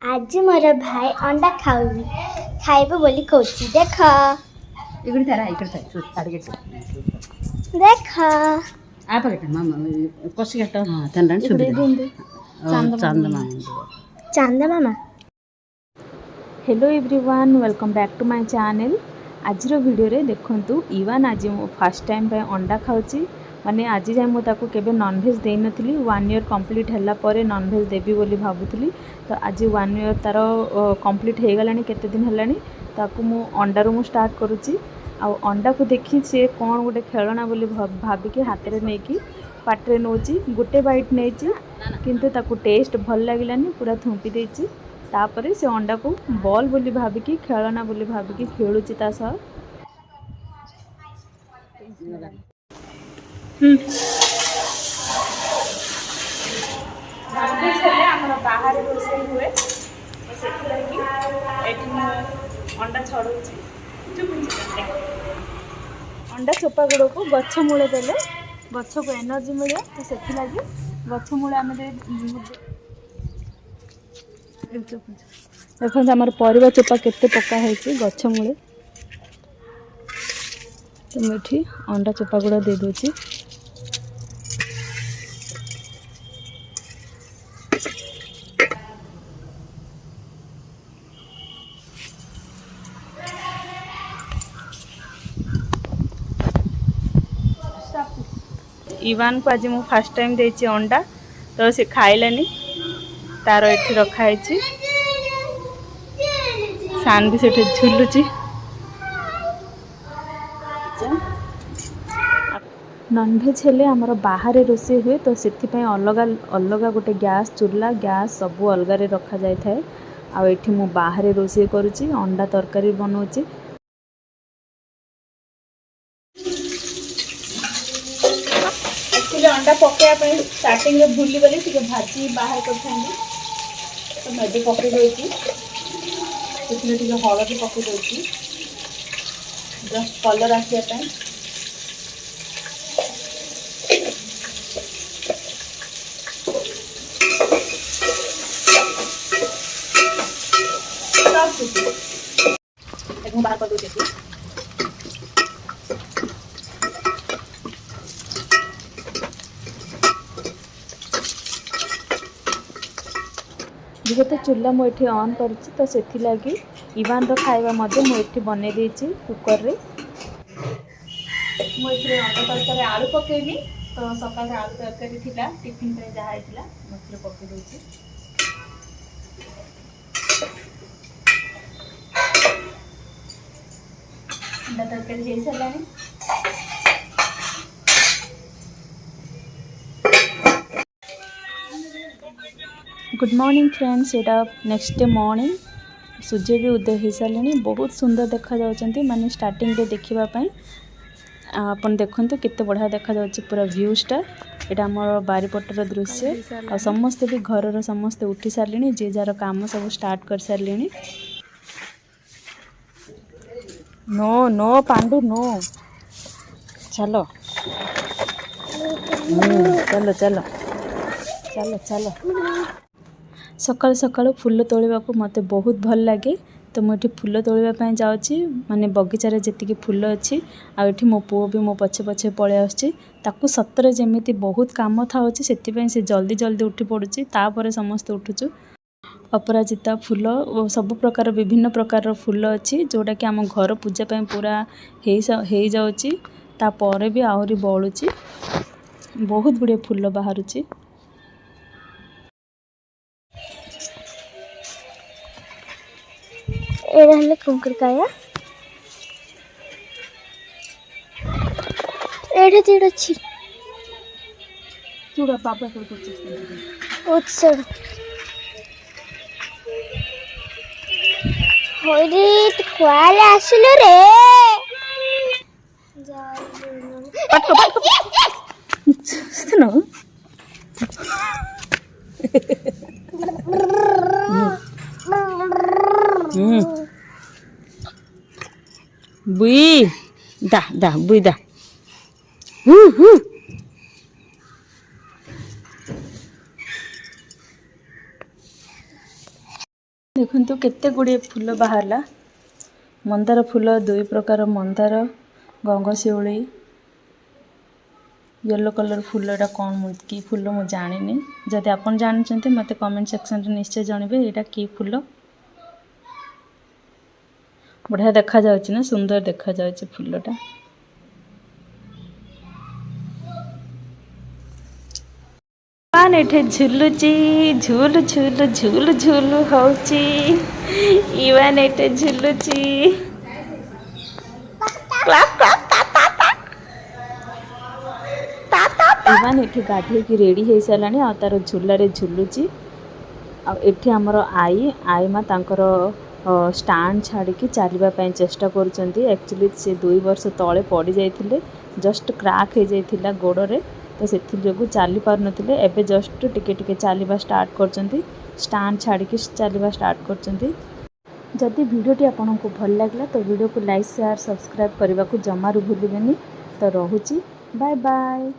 आज मोर भाई अंडा खाइब बोली कहूची देख देख चांदा मामा। Hello everyone, welcome back to my channel. आज वीडियो रे देखंतु इवान आज मो फर्स्ट टाइम पे अंडा खाउची। माने आज जाए मु ताको केबे नॉनवेज देई नथली। 1 ईयर कंप्लीट हैला परे नॉनवेज देबी बोली भाबुतली। तो आज 1 ईयर तार कंप्लीट हे गलानी, केते दिन हलानी ताको मु अंडा रो मु स्टार्ट करूची। आ अंडा को देखि से कोन गोटे खेलना बोली भाबी के हाथ रे नेकी पाटरे नोची। गोटे बाइट नेची किंतु ताको टेस्ट भल लागिलानी, पूरा थुंपी देची। तापरे से अंडा को बॉल बोली भाबिकी खेलना बोली भाबिकी खेलुची ता सह। बाहर रोषेई हुए अंडा छड़ाऊँगी। अंडा चोपा गुड़ को गछ मूले देले गछ को एनर्जी मिले, तो से गछ मूले आम देखो आमर परिवा चोपा केते पका है गछ मूले। तो मुझे अंडा चोपा गुड़ा दे दूची। इवान को आज मु फर्स्ट टाइम देची अंडा, तो से खाइलानी। तार एठी रखा है सान भी से झुलुची। नॉनवेज हेले आमर बाहर रोषेई हुए, तो से अलग अलग गोटे गैस चूल्हा गैस सबू अलग रखा जाए थाए। आ एठी मु बाहर रोषेई करुची, अंडा तरकारी बनाऊची। एक्चुअली अंडा पकाइबा स्टार्टिंग में भूली गली टे भाजी बाहर कर, तो मैं पकई देती हलदी पकई देती जस्ट कलर आसापी। बाहर कर देती जेहेतु चूल्हा मुझे ऑन कर, तो से इवान खाइबा मुझे बने देची कुकर रे। मुझे अंडा तरकारी आलू पकेबी, तो सकाल आलू तरकारी थिला टिफिन पे जहाँ होता मुझे पकई दूची। अंडा तरकारी हो सारानी। गुड मॉर्निंग फ्रेंड्स, एटा नेक्स्ट डे मॉर्निंग। सूर्य भी उदय हो सारे, बहुत सुंदर देखा जाउछंती। माने स्टार्टिंग रे देखिबा आपन देखंतु केते बढ़िया देखा जाउछि पूरा व्यूजटा। एटा हमर बारीपटर दृश्य। आ समस्त भी घरर समस्त उठी सारलेनी, जे जार काम सब स्टार्ट कर सारलेनी। नो नो पांडु नो, चलो चलो चलो चलो चलो। सकाल सकाल फूल तोड़वा को मत बहुत भल लगे, तो मुझे फूल तोड़ापी जाऊँगी। माने बगीचार जी फूल अच्छी आठी मो पुओ भी मो पछे पछे पलि आसू। सतरे जमी बहुत कम था से जल्दी जल्दी उठी पड़ुची। तापर समस्त उठुचु। अपराजिता फूल और सब प्रकार विभिन्न प्रकार फूल अच्छी, जोटा कि आम घर पूजापी पूरा हो जाऊँगी। तापर भी आहरी बलुची, बहुत गुड़े फूल बाहरुची। एडा कुंकुरकाया एडा तेडा छी चूड़ा पापा को कुछ उत्सव होरी तो क्वाल आसलो रे पटको पटको सुनो। बुई दा दा बुई दा। देखंतु केते गुड़े फूल बाहरला मंदार फूल 2 प्रकार मंदार गंगशिउली येलो कलर फूलटा कौन कि फूल मु जानी जदि आप जानते मत कमेंट सेक्शन रे निश्चय जानवे यहाँ कि फूल बढ़िया देखा जाउछि ना सुंदर देखा जाउछि फूलटा पान एठे झुलुची झुल झुल झुल झुल होची इवान एठे झुलुची इवान एठे गाधे की रेडी हो सारानी आ तार झुलारे झुलुची आ एठे हमर आई मा तांकर स्टांड छाड़ी की चलवा चेष्टा करुँच एक्चुअली से 2 वर्ष तले पड़ जाइए जस्ट क्रैक हो जाइए गोड़े तो से जो चली पार नथिले एबे जस्ट टिके टिके चलवा स्टार्ट कर स्टांड छाड़ी की चलवा स्टार्ट कर जदि वीडियोटी आपको भल लगे तो वीडियो को लाइक शेयर सब्सक्राइब करने को जमारू भूलिबेनी तो रोहुची बाय बाय।